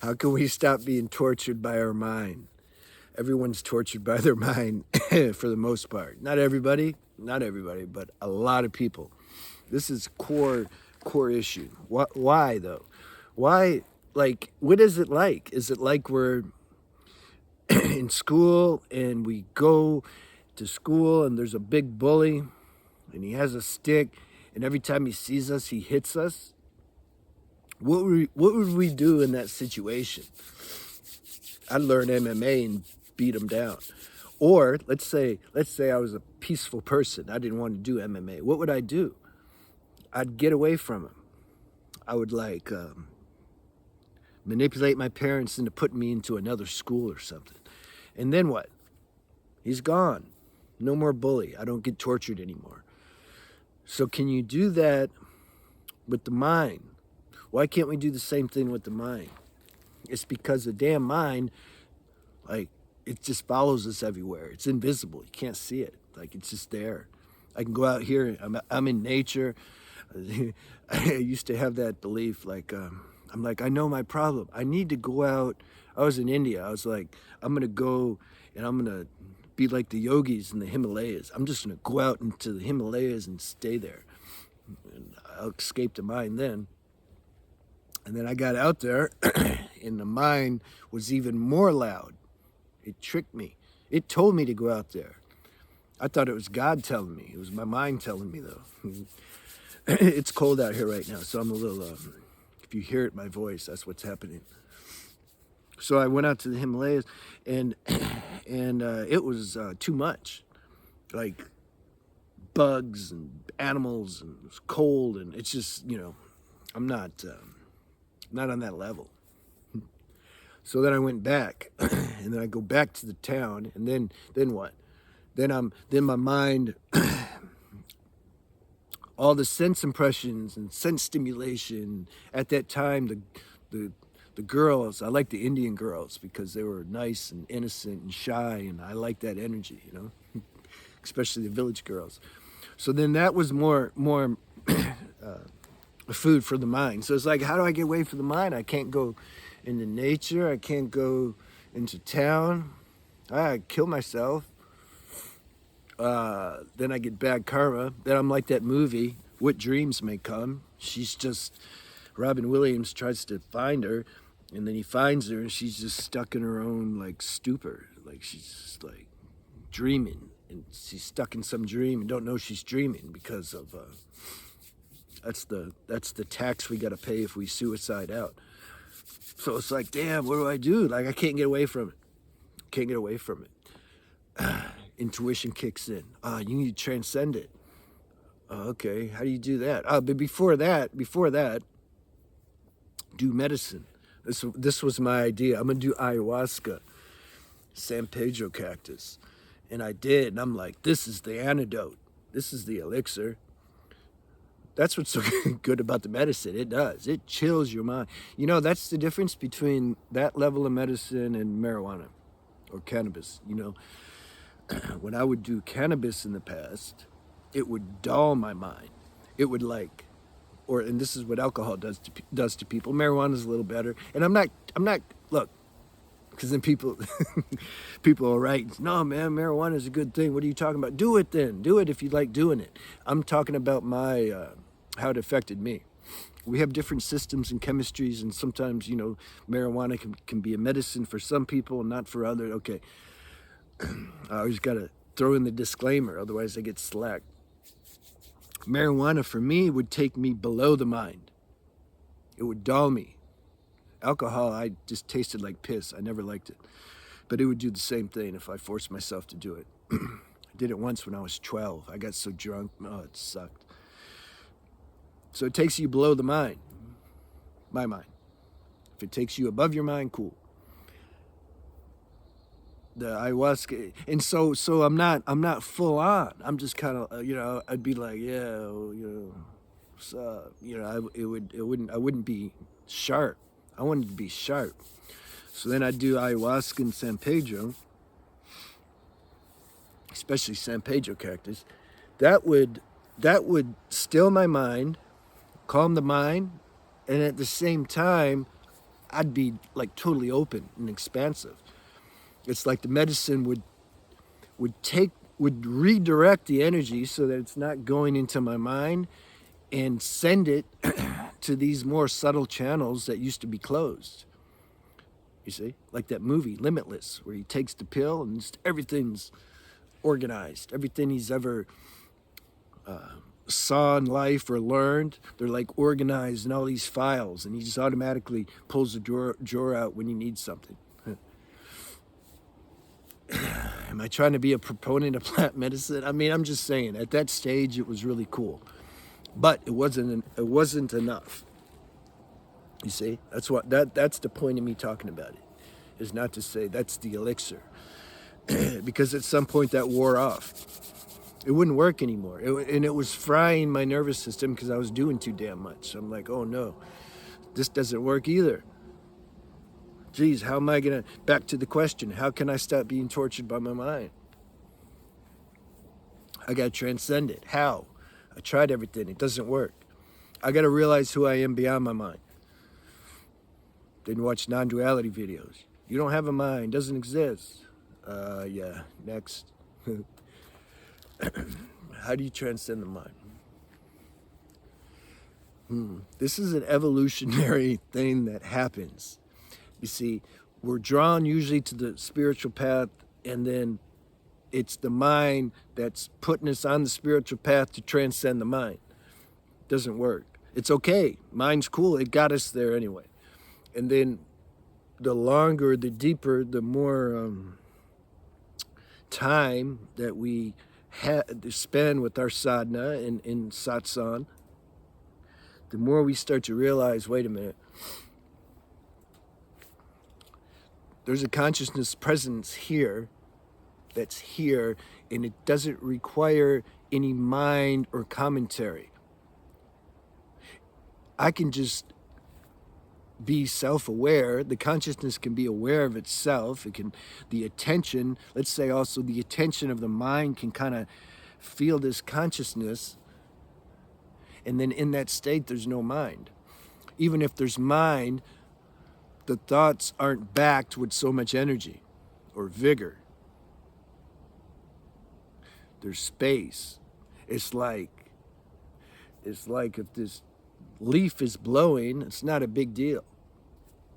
How can we stop being tortured by our mind? Everyone's tortured by their mind for the most part. Not everybody, but a lot of people. This is core issue. Why though? Why? Like, what is it like? Is it like we're in school and we go to school and there's a big bully and he has a stick and every time he sees us, he hits us? What would we do in that situation? I'd learn MMA and beat him down. Or let's say I was a peaceful person. I didn't want to do MMA. What would I do? I'd get away from him. I would manipulate my parents into putting me into another school or something. And then what? He's gone. No more bully. I don't get tortured anymore. So can you do that with the mind? Why can't we do the same thing with the mind? It's because the damn mind, like, it just follows us everywhere. It's invisible. You can't see it. Like, it's just there. I can go out here. I'm in nature. I used to have that belief, like, I'm like, I know my problem. I need to go out. I was in India. I was like, I'm going to go and I'm going to be like the yogis in the Himalayas. I'm just going to go out into the Himalayas and stay there. And I'll escape the mind then. And then I got out there and the mind was even more loud. It tricked me. It told me to go out there. I thought it was God telling me. It was my mind telling me, though. It's cold out here right now, so I'm a little, if you hear it, my voice, that's what's happening. So I went out to the Himalayas, and it was too much. Like, bugs and animals, and it was cold, and it's just, I'm not on that level. So then I went back, and then I go back to the town, and then what? Then my mind, all the sense impressions and sense stimulation. At that time, the girls, I liked the Indian girls because they were nice and innocent and shy, and I liked that energy, especially the village girls. So then that was more food for the mind. So it's like, how do I get away from the mind? I can't go into nature. I can't go into town. I kill myself. Then I get bad karma. Then I'm like that movie, What Dreams May Come. She's just, Robin Williams tries to find her, and then he finds her, and she's just stuck in her own, like, stupor. Like, she's just, like, dreaming, and she's stuck in some dream and don't know she's dreaming because of, that's the tax we got to pay if we suicide out. So it's like, damn, what do I do? Like, I can't get away from it. Intuition kicks in. You need to transcend it. Okay, how do you do that? But before that, do medicine. This was my idea. I'm gonna do ayahuasca, San Pedro cactus, and I did. And I'm like, this is the antidote. This is the elixir. That's what's so good about the medicine. It does. It chills your mind. That's the difference between that level of medicine and marijuana or cannabis. When I would do cannabis in the past, it would dull my mind. It would and this is what alcohol does to people. Marijuana is a little better. And I'm not, look, because then people are right. No, man, marijuana is a good thing. What are you talking about? Do it then. Do it if you like doing it. I'm talking about how it affected me. We have different systems and chemistries, and sometimes, marijuana can be a medicine for some people and not for others. Okay. I always got to throw in the disclaimer, otherwise I get slack. Marijuana for me would take me below the mind. It would dull me. Alcohol, I just tasted like piss. I never liked it. But it would do the same thing if I forced myself to do it. I did it once when I was 12. I got so drunk. Oh, it sucked. So it takes you below the mind. My mind. If it takes you above your mind, cool. The ayahuasca, and so I'm not full on. I'm just kind of, I'd be like, yeah, what's up? I wouldn't be sharp. I wanted to be sharp. So then I'd do ayahuasca in San Pedro, especially San Pedro cactus. That would still my mind, calm the mind, and at the same time, I'd be like totally open and expansive. It's like the medicine would redirect the energy so that it's not going into my mind and send it to these more subtle channels that used to be closed. You see, like that movie Limitless, where he takes the pill and just everything's organized. Everything he's ever saw in life or learned, they're like organized in all these files, and he just automatically pulls the drawer out when he needs something. Am I trying to be a proponent of plant medicine? I mean, I'm just saying, at that stage, it was really cool, but it wasn't enough. You see, that's the point of me talking about it, is not to say that's the elixir, because at some point that wore off. It wouldn't work anymore, and it was frying my nervous system because I was doing too damn much. So I'm like, oh no, this doesn't work either. Geez, how am I gonna, back to the question, how can I stop being tortured by my mind? I gotta transcend it. How? I tried everything, it doesn't work. I gotta realize who I am beyond my mind. Didn't watch non-duality videos. You don't have a mind, doesn't exist. Yeah, next. How do you transcend the mind? This is an evolutionary thing that happens. You see, we're drawn usually to the spiritual path, and then it's the mind that's putting us on the spiritual path to transcend the mind. Doesn't work. It's okay. Mind's cool. It got us there anyway. And then the longer, the deeper, the more time that we spend with our sadhana and in satsang, the more we start to realize, wait a minute, there's a consciousness presence here that's here, and it doesn't require any mind or commentary. I can just be self-aware. The consciousness can be aware of itself. It can, the attention, let's say also the attention of the mind can kind of feel this consciousness, and then in that state there's no mind. Even if there's mind, the thoughts aren't backed with so much energy or vigor. There's space. It's like if this leaf is blowing, it's not a big deal.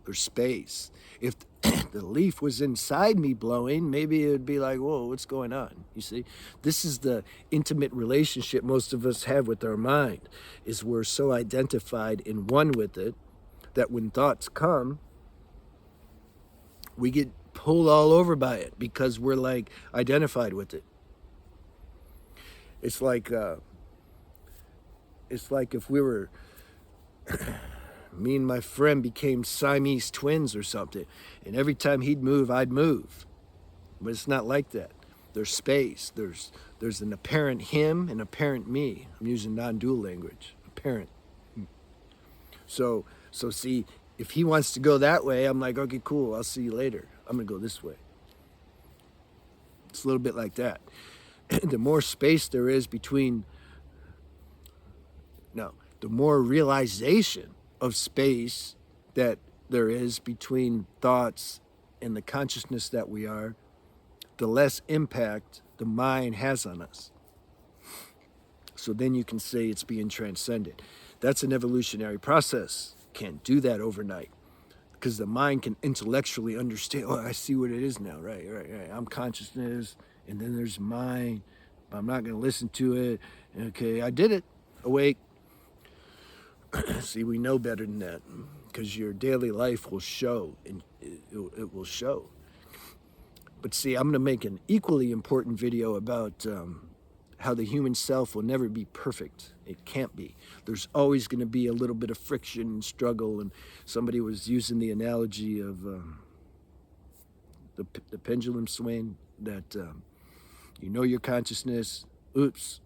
There's space. If the leaf was inside me blowing, maybe it would be like, whoa, what's going on? You see, this is the intimate relationship most of us have with our mind, is we're so identified and one with it that when thoughts come, we get pulled all over by it because we're like identified with it. It's like if we were, me and my friend became Siamese twins or something, and every time he'd move, I'd move. But it's not like that. There's space. There's an apparent him and apparent me. I'm using non-dual language. Apparent. So see, if he wants to go that way, I'm like, okay, cool, I'll see you later. I'm gonna go this way. It's a little bit like that. The more space there is between, no, the more realization of space that there is between thoughts and the consciousness that we are, the less impact the mind has on us. So then you can say it's being transcended. That's an evolutionary process. Can't do that overnight, because the mind can intellectually understand, oh, I see what it is now, right. I'm consciousness, and then there's mind, but I'm not going to listen to it. Okay, I did it. Awake. See, we know better than that, because your daily life will show, and it will show. But see, I'm going to make an equally important video about how the human self will never be perfect. It can't be. There's always going to be a little bit of friction and struggle, and somebody was using the analogy of the pendulum swing, that you know your consciousness, oops,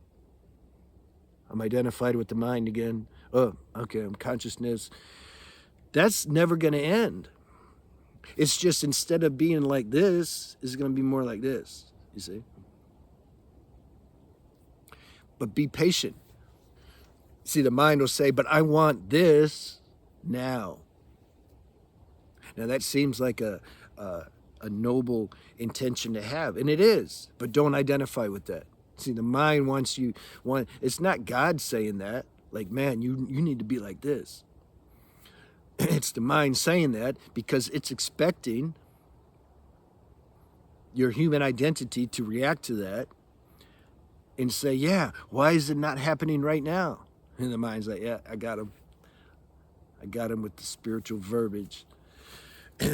I'm identified with the mind again. Oh, okay, I'm consciousness. That's never going to end. It's just, instead of being like this, it's going to be more like this, you see? But be patient. See, the mind will say, but I want this now. Now that seems like a noble intention to have, and it is, but don't identify with that. See, the mind wants you, it's not God saying that, like, man, you need to be like this. It's the mind saying that because it's expecting your human identity to react to that and say, yeah, why is it not happening right now? And the mind's like, yeah, I got him. I got him with the spiritual verbiage.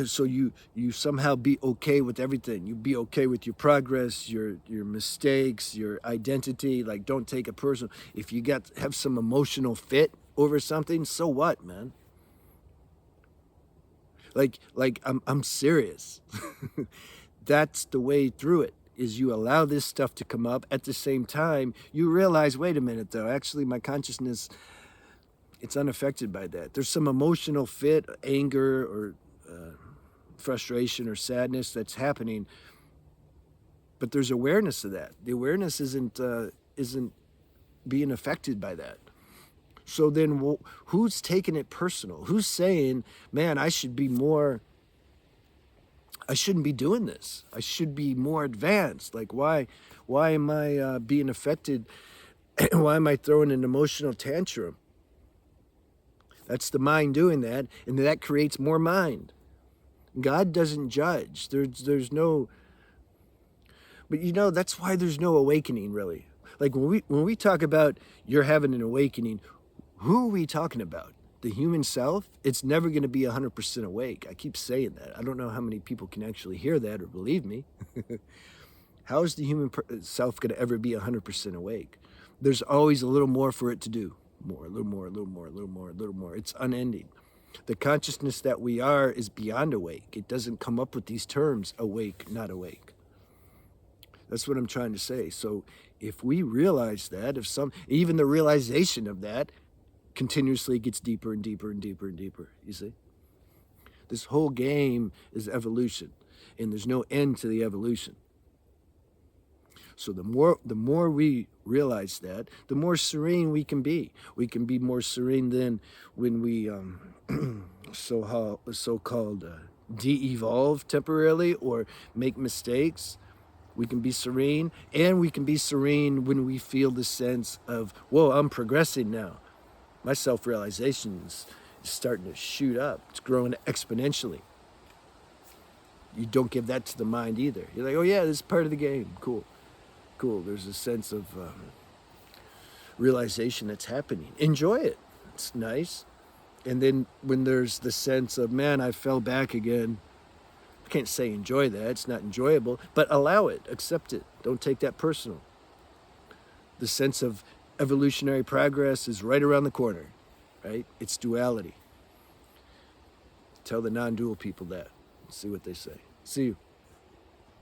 So you somehow be okay with everything. You be okay with your progress, your mistakes, your identity. Like, don't take it personal. If you have some emotional fit over something, so what, man? Like I'm serious. That's the way through it. Is you allow this stuff to come up. At the same time, you realize, wait a minute, though. Actually, my consciousness, it's unaffected by that. There's some emotional fit, anger, or frustration or sadness that's happening, but there's awareness of that. The awareness isn't being affected by that. So then, who's taking it personal? Who's saying, "Man, I shouldn't be doing this. I should be more advanced. Like, why am I being affected? Why am I throwing an emotional tantrum?" That's the mind doing that, and that creates more mind. God doesn't judge. There's no, but that's why there's no awakening, really. Like, when we talk about you're having an awakening, who are we talking about? The human self? It's never going to be 100% awake. I keep saying that. I don't know how many people can actually hear that or believe me. How is the human self going to ever be 100% awake? There's always a little more for it to do. More, a little more, a little more, a little more, a little more. It's unending. The consciousness that we are is beyond awake. It doesn't come up with these terms, awake, not awake. That's what I'm trying to say. So if we realize that, even the realization of that continuously gets deeper and deeper and deeper and deeper, you see? This whole game is evolution, and there's no end to the evolution. So the more we realize that, the more serene we can be. We can be more serene than when we so-called de-evolve temporarily or make mistakes. We can be serene, and we can be serene when we feel the sense of, whoa, I'm progressing now. My self-realization is starting to shoot up. It's growing exponentially. You don't give that to the mind either. You're like, oh yeah, this is part of the game. Cool. There's a sense of realization that's happening. Enjoy it. It's nice. And then when there's the sense of, man, I fell back again, I can't say enjoy that. It's not enjoyable, but allow it. Accept it. Don't take that personal. The sense of evolutionary progress is right around the corner, right? It's duality. Tell the non-dual people that. See what they say. See you.